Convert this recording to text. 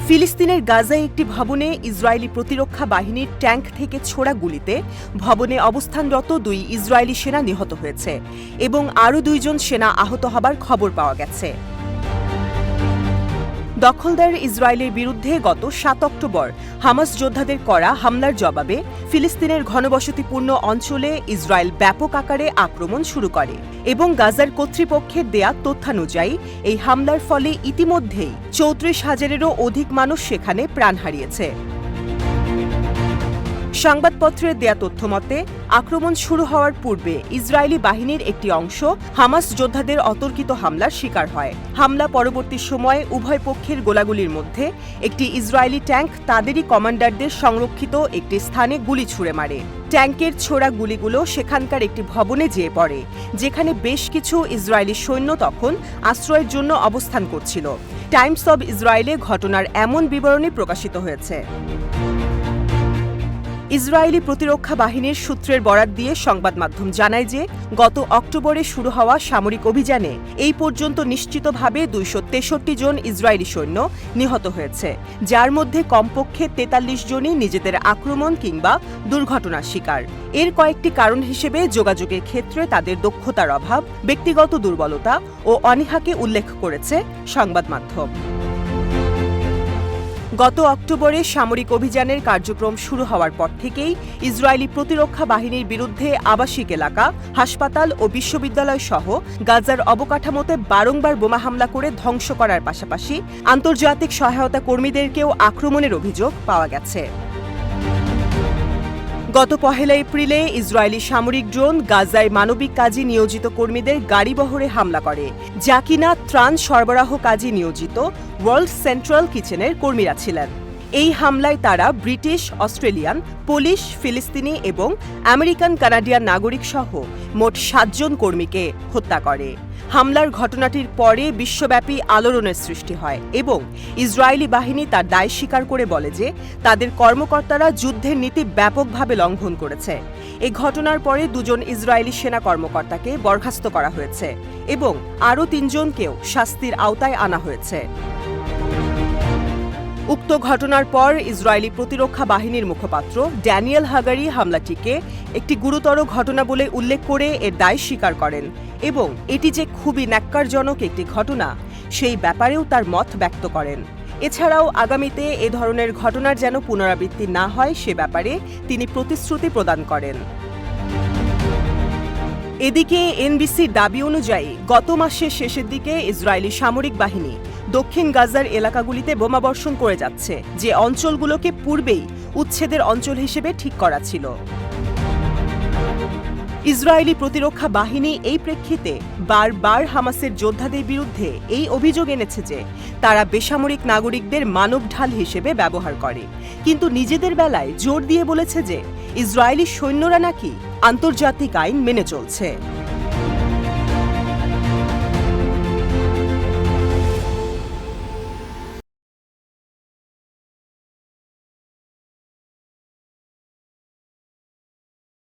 ফিলিস্তিনের গাজায় একটি ভবনে ইসরায়েলি প্রতিরক্ষা বাহিনীর ট্যাঙ্ক থেকে ছোড়া গুলিতে ভবনে অবস্থানরত 2 ইসরায়েলি সেনা নিহত হয়েছে এবং আরও 2 জন সেনা আহত হবার খবর পাওয়া গেছে। দখলদার ইসরায়েলের বিরুদ্ধে গত 7 অক্টোবর হামাস যোদ্ধাদের করা হামলার জবাবে ফিলিস্তিনের ঘনবসতিপূর্ণ অঞ্চলে ইসরায়েল ব্যাপক আকারে আক্রমণ শুরু করে এবং গাজার কর্তৃপক্ষের দেয়া তথ্যানুযায়ী এই হামলার ফলে ইতিমধ্যেই 34,000-এরও অধিক মানুষ সেখানে প্রাণ হারিয়েছে। সংবাদপত্রের দেয়া তথ্যমতে আক্রমণ শুরু হওয়ার পূর্বে ইসরায়েলি বাহিনীর একটি অংশ হামাস যোদ্ধাদের অতর্কিত হামলার শিকার হয়। হামলা পরবর্তী সময়ে উভয় পক্ষের গোলাগুলির মধ্যে একটি ইসরায়েলি ট্যাঙ্ক তাদেরই কমান্ডারদের সংরক্ষিত একটি স্থানে গুলি ছুড়ে মারে। ট্যাঙ্কের ছোড়া গুলিগুলো সেখানকার একটি ভবনে যেয়ে পড়ে, যেখানে বেশ কিছু ইসরায়েলি সৈন্য তখন আশ্রয়ের জন্য অবস্থান করছিল। টাইমস অব ইসরায়েলে ঘটনার এমন বিবরণী প্রকাশিত হয়েছে। ইসরায়েলি প্রতিরক্ষা বাহিনীর সূত্রের বরাত দিয়ে সংবাদ মাধ্যম জানায় যে গত অক্টোবরে শুরু হওয়া সামরিক অভিযানে এই পর্যন্ত নিশ্চিতভাবে 263 জন ইসরায়েলি সৈন্য নিহত হয়েছে, যার মধ্যে কমপক্ষে 43 জনই নিজেদের আক্রমণ কিংবা দুর্ঘটনার শিকার। এর কয়েকটি কারণ হিসেবে যোগাযোগের ক্ষেত্রে তাদের দক্ষতার অভাব, ব্যক্তিগত দুর্বলতা ও অনীহাকে উল্লেখ করেছে সংবাদ মাধ্যম। গত অক্টোবরে সামরিক অভিযানের কার্যক্রম শুরু হওয়ার পর থেকেই ইসরায়েলি প্রতিরক্ষা বাহিনীর বিরুদ্ধে আবাসিক এলাকা, হাসপাতাল ও বিশ্ববিদ্যালয় সহ গাজার অবকাঠামোতে বারংবার বোমা হামলা করে ধ্বংস করার পাশাপাশি আন্তর্জাতিক সহায়তা কর্মীদেরকেও আক্রমণের অভিযোগ পাওয়া গেছে। গত 1 এপ্রিলে ইসরায়েলি সামরিক ড্রোন গাজায় মানবিক কাজে নিয়োজিত কর্মীদের গাড়িবহরে হামলা করে, যা কিনা ত্রাণ সরবরাহ কাজে নিয়োজিত ওয়ার্ল্ড সেন্ট্রাল কিচেনের কর্মীরা ছিলেন। এই হামলায় তারা ব্রিটিশ, অস্ট্রেলিয়ান, পোলিশ, ফিলিস্তিনি এবং আমেরিকান কানাডিয়ান নাগরিক সহ মোট 7 জন কর্মীকে হত্যা করে। হামলার ঘটনাটির পরে বিশ্বব্যাপী আলোড়নের সৃষ্টি হয় এবং ইসরায়েলি বাহিনী তার দায় স্বীকার করে বলে যে তাদের কর্মকর্তারা যুদ্ধের নীতি ব্যাপকভাবে লঙ্ঘন করেছে। এই ঘটনার পরে 2 জন ইসরায়েলি সেনা কর্মকর্তাকে বরখাস্ত করা হয়েছে এবং আরও 3 জনকেও শাস্তির আওতায় আনা হয়েছে। উক্ত ঘটনার পর ইসরায়েলি প্রতিরক্ষা বাহিনীর মুখপাত্র ড্যানিয়েল হাগারি হামলাটিকে একটি গুরুতর ঘটনা বলে উল্লেখ করে এর দায় স্বীকার করেন এবং এটি যে খুবই ন্যাক্কারজনক একটি ঘটনা সেই ব্যাপারেও তার মত ব্যক্ত করেন। এছাড়াও আগামীতে এ ধরনের ঘটনার যেন পুনরাবৃত্তি না হয় সে ব্যাপারে তিনি প্রতিশ্রুতি প্রদান করেন। এদিকে এনবিসির দাবি অনুযায়ী গত মাসের শেষের দিকে ইসরায়েলি সামরিক বাহিনী দক্ষিণ গাজার এলাকাগুলিতে বোমাবর্ষণ করে যাচ্ছে, যে অঞ্চলগুলোকে পূর্বেই উচ্ছেদের অঞ্চল হিসেবে ঠিক করা ছিল। ইসরায়েলি প্রতিরক্ষা বাহিনী এই প্রেক্ষিতে বারবার হামাসের যোদ্ধাদের বিরুদ্ধে এই অভিযোগ এনেছে যে তারা বেসামরিক নাগরিকদের মানব ঢাল হিসেবে ব্যবহার করে, কিন্তু নিজেদের বেলায় জোর দিয়ে বলেছে যে ইসরায়েলি সৈন্যরা নাকি আন্তর্জাতিক আইন মেনে চলছে।